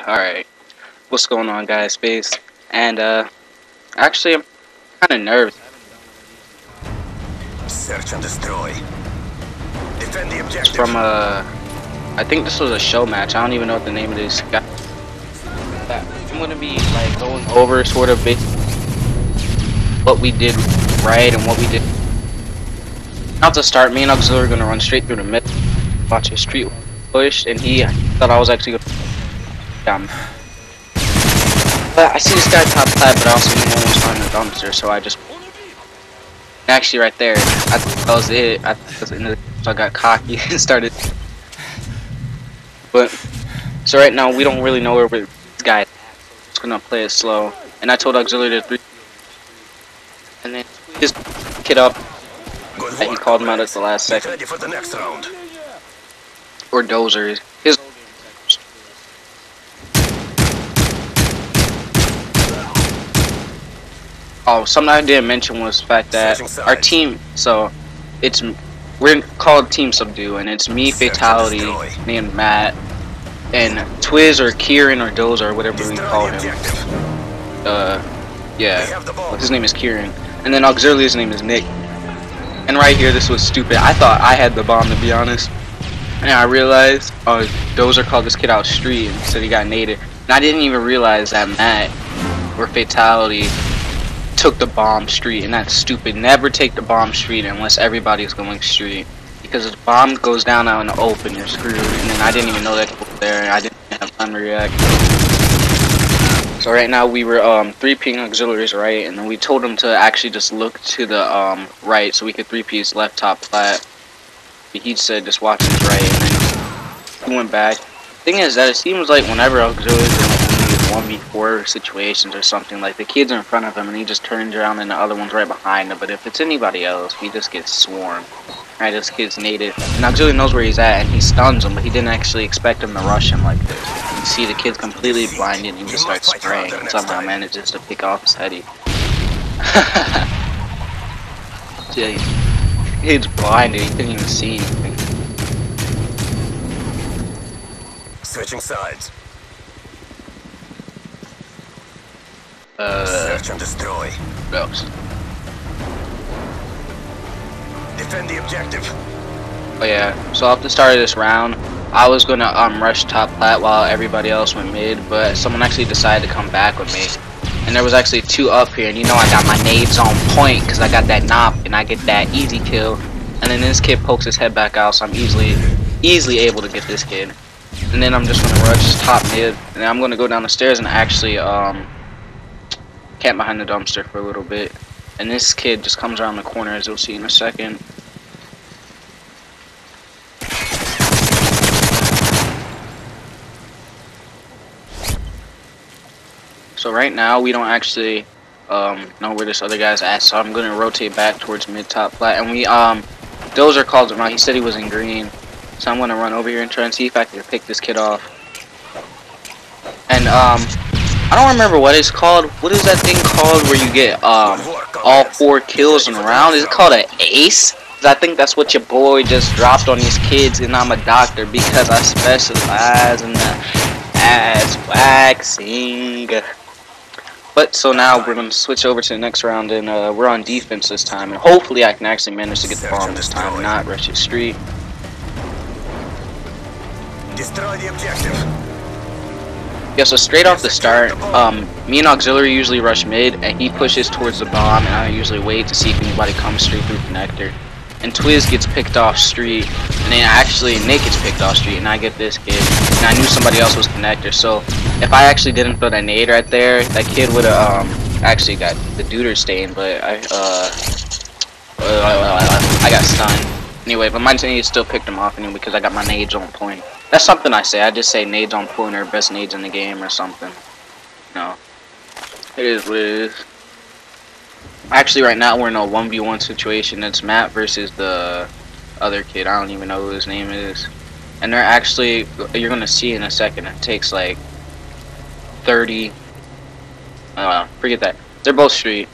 Alright, what's going on, guys? Space, and actually, I'm kind of nervous. Search and destroy. Defend the objective. From I think this was a show match. I don't even know what the name of this guy. I'm gonna be like going over sort of what we did right and what we did. Not to start, me and Auxiliary are gonna run straight through the mid, watch his street push, and he thought I was actually gonna. But I see this guy top side, but I also knew one was behind the dumpster, so I just actually right there. I thought that was it. So I got cocky and started. But so right now we don't really know where this guy is. Just gonna play it slow. And I told Auxiliary to 3, and then just kid up. That he called him out at the last second. Ready for the next round. Or Dozer. His. Oh, something I didn't mention was the fact that our team, so we're called Team Subdue, and it's me, Fatality, named Matt, and Twiz or Kieran or Dozer or whatever we call him. Yeah, his name is Kieran, and then Auxiliary's name is Nick. And right here, this was stupid. I thought I had the bomb, to be honest, and I realized Dozer called this kid out street and said he got naded, and I didn't even realize that Matt or Fatality took the bomb street, and that's stupid. Never take the bomb street unless everybody's going street, because if the bomb goes down out in the open, you're screwed. And then I didn't even know that was there, and I didn't have time to react. So right now we were 3-Ping Auxiliaries right, and then we told him to actually just look to the right so we could 3-piece left top flat. He said just watch his right, and then he went back. Thing is that it seems like whenever Auxiliaries are like 1v4 situations or something, like the kid's in front of him and he just turns around and the other one's right behind him, but if it's anybody else, he just gets swarmed. Right, this kid's naded, and Auxiliary knows where he's at, and he stuns him, but he didn't actually expect him to rush him like this. You see the kid's completely blinded, and he just starts spraying, and somehow manages to pick off his heady. Yeah, the kid's blinded, he couldn't even see anything. Switching sides. Search and destroy. What else? Defend the objective. Oh yeah, so at the start of this round, I was gonna rush top plat while everybody else went mid, but someone actually decided to come back with me. And there was actually 2 up here, and you know I got my nades on point because I got that knock and I get that easy kill. And then this kid pokes his head back out, so I'm easily able to get this kid. And then I'm just gonna rush top mid, and then I'm gonna go down the stairs and actually camp behind the dumpster for a little bit. And this kid just comes around the corner, as you'll see in a second. So right now we don't actually know where this other guy's at, so I'm gonna rotate back towards mid top flat. And we Dozer called him out. He said he was in green, so I'm gonna run over here and try and see if I can pick this kid off. And I don't remember what it's called. What is that thing called where you get all 4 kills in a round? Is it called an ace? 'Cause I think that's what your boy just dropped on these kids, and I'm a doctor because I specialize in the ass waxing. But so now we're gonna switch over to the next round, and we're on defense this time, and hopefully I can actually manage to get the bomb this time and not rush the street. Destroy the objective. Yeah, so straight off the start, me and Auxiliary usually rush mid, and he pushes towards the bomb, and I usually wait to see if anybody comes straight through connector. And Twiz gets picked off street, and then actually Nick gets picked off street, and I get this kid. And I knew somebody else was connector, so if I actually didn't throw that nade right there, that kid would have actually got the deuter stain, but I got stunned. Anyway, but my nade still picked him off anyway because I got my nades on point. That's something I say. I just say nades on point or best nades in the game or something. No. It is what it is. Actually, right now we're in a 1v1 situation. It's Matt versus the other kid. I don't even know who his name is. And they're actually, you're going to see in a second, it takes like 30. Forget that. They're both street.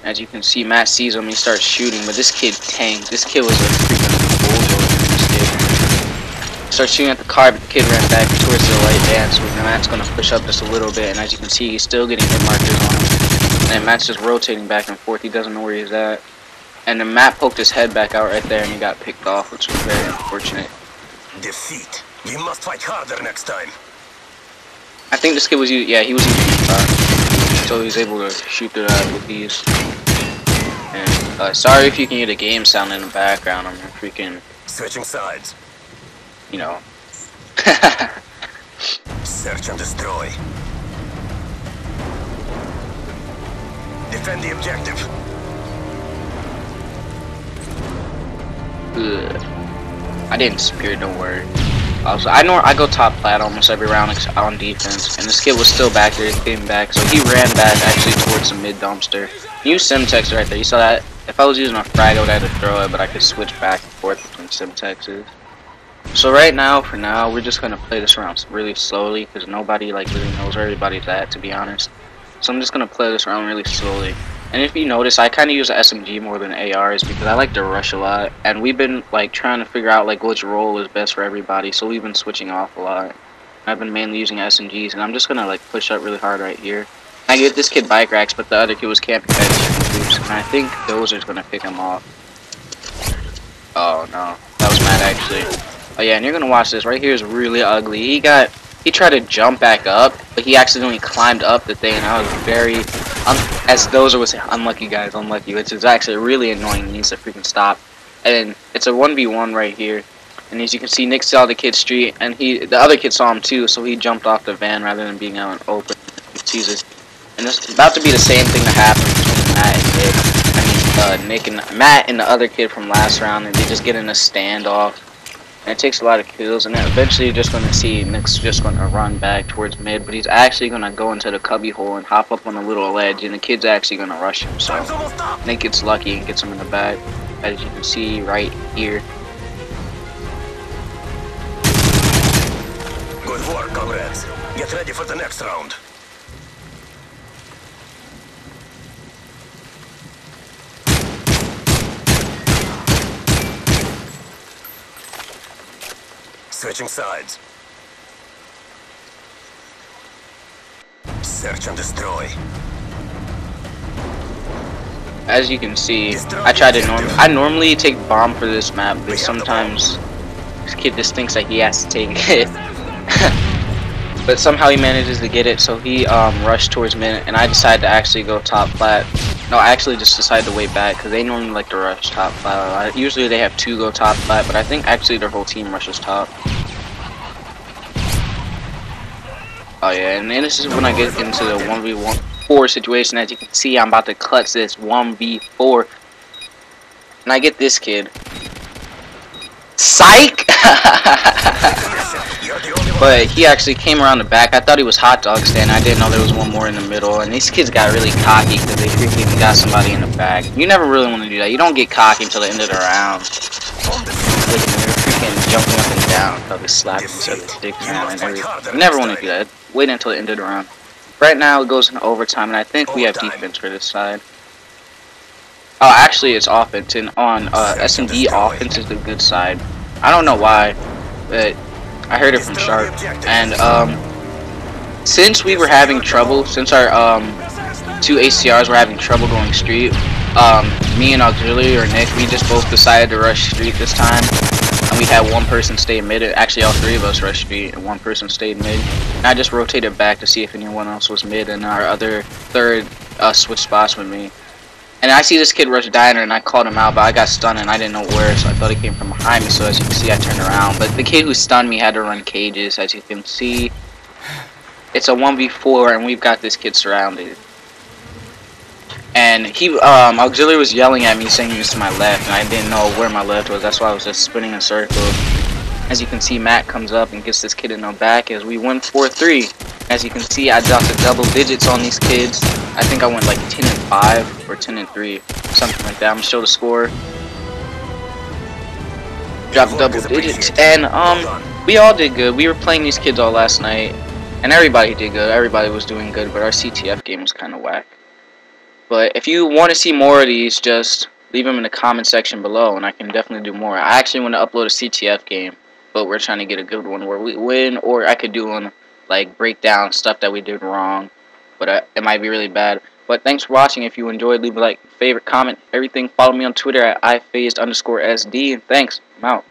As you can see, Matt sees him, he starts shooting, but this kid tanked. This kid was a freaking bulldozer. starts shooting at the car, but the kid ran back towards the light van, so Matt's gonna push up just a little bit, and as you can see, he's still getting hit markers on him. And Matt's just rotating back and forth, he doesn't know where he's at. And then Matt poked his head back out right there, and he got picked off, which was very unfortunate. Defeat. We must fight harder next time. I think this kid was using, yeah, he was using car, so he was able to shoot it with these. And sorry if you can hear the game sound in the background, I'm freaking... Switching sides. You know. Search and destroy. Defend the objective. Ugh. I didn't disappear, don't worry. I go top plat almost every round on defense, and this kid was still back there, he came back, so he ran back actually towards the mid dumpster. He used Simtex right there, you saw that? If I was using a frag I would have to throw it, but I could switch back and forth between Simtexes. So right now, for now, we're just gonna play this round really slowly, because nobody like really knows where everybody's at, to be honest. So I'm just gonna play this round really slowly. And if you notice, I kind of use SMG more than ARs because I like to rush a lot, and we've been like trying to figure out like which role is best for everybody, so we've been switching off a lot. I've been mainly using SMGs, and I'm just gonna like push up really hard right here. I get this kid bike racks, but the other kid was camping at troops, and I think Dozer's gonna pick him off. Oh no, that was Matt actually. Oh yeah, and you're gonna watch this. Right here is really ugly. He tried to jump back up, but he accidentally climbed up the thing, and I was very, as Dozer would say, unlucky guys, unlucky, which is actually really annoying. He needs to freaking stop. And it's a 1v1 right here, and as you can see, Nick saw the kid street, and the other kid saw him too, so he jumped off the van rather than being out in open. And it's about to be the same thing that happened between Matt and Nick. I mean, Nick and Matt and the other kid from last round, and they just get in a standoff. And it takes a lot of kills, and then eventually you're just going to see Nick's just going to run back towards mid, but he's actually going to go into the cubby hole and hop up on a little ledge, and the kid's actually going to rush him. So Nick gets lucky and gets him in the back, as you can see right here. Good work, comrades. Get ready for the next round. Switching sides. Search and destroy. As you can see, I normally take bomb for this map, but sometimes this kid just thinks that he has to take it. But somehow he manages to get it, so he rushed towards mid, and I decided to actually go top plat. No, I actually just decided to wait back, because they normally like to rush top plat. Usually they have 2 go top plat, but I think actually their whole team rushes top. Oh yeah, and then this is when I get into the 1v4 situation. As you can see, I'm about to clutch this 1v4. And I get this kid. Psych! But he actually came around the back. I thought he was hot dog stand. I didn't know there was one more in the middle. And these kids got really cocky because they freaking got somebody in the back. You never really want to do that. You don't get cocky until the end of the round. They're freaking jumping up and down, probably slapping each other's dicks around and everything. You never want to do that. Wait until the end of the round. Right now it goes into overtime, and I think we have defense for this side. Oh, actually it's offense, and on SND offense is the good side. I don't know why, but I heard it from Sharp. And since we were having trouble, since our 2 ACRs were having trouble going street, me and Auxiliary or Nick, we just both decided to rush street this time. And we had one person stay mid. Actually, all 3 of us rushed street, and one person stayed mid. And I just rotated back to see if anyone else was mid, and our other third switched spots with me. And I see this kid rush diner, and I called him out, but I got stunned, and I didn't know where, so I thought he came from behind me. So as you can see, I turned around. But the kid who stunned me had to run cages. As you can see, it's a 1v4, and we've got this kid surrounded. And he, Auxiliary was yelling at me, saying he was to my left, and I didn't know where my left was. That's why I was just spinning in circles. As you can see, Matt comes up and gets this kid in the back as we win 4-3. As you can see, I dropped the double digits on these kids. I think I went like 10-5 or 10-3, something like that. I'm gonna show the score. Dropped double digits, and we all did good. We were playing these kids all last night, and everybody did good. Everybody was doing good, but our CTF game was kind of whack. But if you want to see more of these, just leave them in the comment section below, and I can definitely do more. I actually want to upload a CTF game, but we're trying to get a good one where we win, or I could do one like break down stuff that we did wrong, but it might be really bad. But thanks for watching. If you enjoyed, leave a like, favorite, comment, everything. Follow me on Twitter at iphased_SD, and thanks. I'm out.